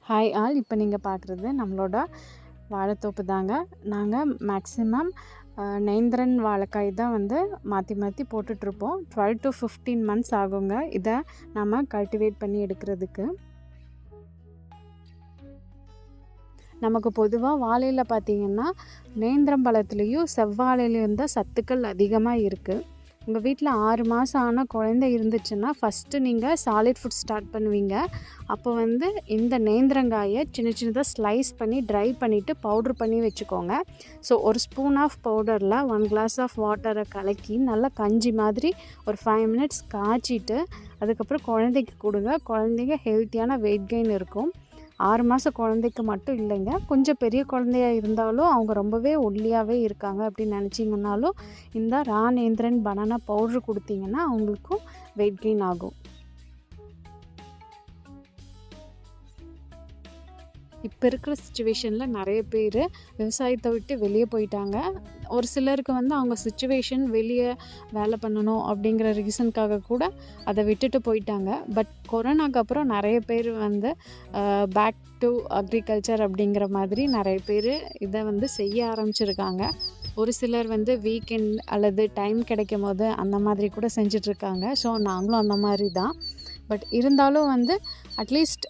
Hi all. இப்போ நீங்கள் பார்க்குறது நம்மளோட வாழைத்தோப்பு தாங்க. நாங்கள் மேக்ஸிமம் நேந்திரன் வாழைக்காய் தான் வந்து மாற்றி மாற்றி போட்டுட்ருப்போம். 12 to 15 months ஆகுங்க இதை நம்ம கல்டிவேட் பண்ணி எடுக்கிறதுக்கு. நமக்கு பொதுவாக வாழையில் பார்த்திங்கன்னா நேந்திரம் பழத்துலேயும் செவ்வாழையிலையும் தான் சத்துக்கள் அதிகமாக இருக்குது. உங்கள் வீட்டில் 6 மாதம் ஆன குழந்தை இருந்துச்சுன்னா ஃபஸ்ட்டு நீங்கள் சாலிட் ஃபுட் ஸ்டார்ட் பண்ணுவீங்க. அப்போ வந்து இந்த நேந்திரங்காயை சின்ன சின்னதாக ஸ்லைஸ் பண்ணி ட்ரை பண்ணிவிட்டு பவுட்ரு பண்ணி வச்சுக்கோங்க. ஸோ ஒரு ஸ்பூன் ஆஃப் பவுடரில் 1 glass ஆஃப் வாட்டரை கலக்கி நல்லா கஞ்சி மாதிரி ஒரு 5 minutes காய்ச்சிட்டு அதுக்கப்புறம் குழந்தைக்கு கொடுங்க. குழந்தைங்க ஹெல்த்தியான வெயிட் கெயின் இருக்கும். 6 மாத குழந்தைக்கு மட்டும் இல்லைங்க, கொஞ்சம் பெரிய குழந்தையாக இருந்தாலும் அவங்க ரொம்பவே ஒல்லியாகவே இருக்காங்க அப்படின்னு நினச்சிங்கன்னாலும் இந்த ரா நேந்திரன் பனானா பவுட்ரு கொடுத்தீங்கன்னா அவங்களுக்கும் வெயிட் கெயின் ஆகும். இப்போ இருக்கிற சுச்சுவேஷனில் நிறைய பேர் விவசாயத்தை விட்டு வெளியே போயிட்டாங்க. ஒரு சிலருக்கு வந்து அவங்க சுச்சுவேஷன் வெளியே வேலை பண்ணணும் அப்படிங்கிற ரீசனுக்காக கூட அதை விட்டுட்டு போயிட்டாங்க. பட் கொரோனாக்கு அப்புறம் நிறைய பேர் வந்து பேக் டு அக்ரிகல்ச்சர் அப்படிங்கிற மாதிரி நிறைய பேர் இதை வந்து செய்ய ஆரம்பிச்சிருக்காங்க. ஒரு சிலர் வந்து வீக்கெண்ட் அல்லது டைம் கிடைக்கும் போது அந்த மாதிரி கூட செஞ்சிட்ருக்காங்க. ஸோ நாங்களும் அந்த மாதிரி தான். பட் இருந்தாலும் வந்து அட்லீஸ்ட்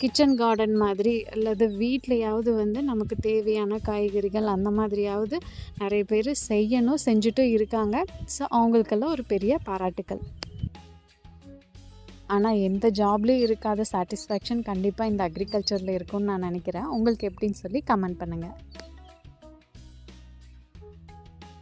கிச்சன் கார்டன் மாதிரி அல்லது வீட்லையாவது வந்து நமக்கு தேவையான காய்கறிகள் அந்த மாதிரியாவது நிறைய பேர் செய்யணும், செஞ்சுட்டும் இருக்காங்க. ஸோ அவங்களுக்கெல்லாம் ஒரு பெரிய பாராட்டுக்கள். ஆனால் எந்த ஜாப்லேயும் இருக்காத சாட்டிஸ்ஃபேக்ஷன் கண்டிப்பாக இந்த அக்ரிகல்ச்சரில் இருக்கும்னு நான் நினைக்கிறேன். உங்களுக்கு எப்படின்னு சொல்லி கமெண்ட் பண்ணுங்கள்.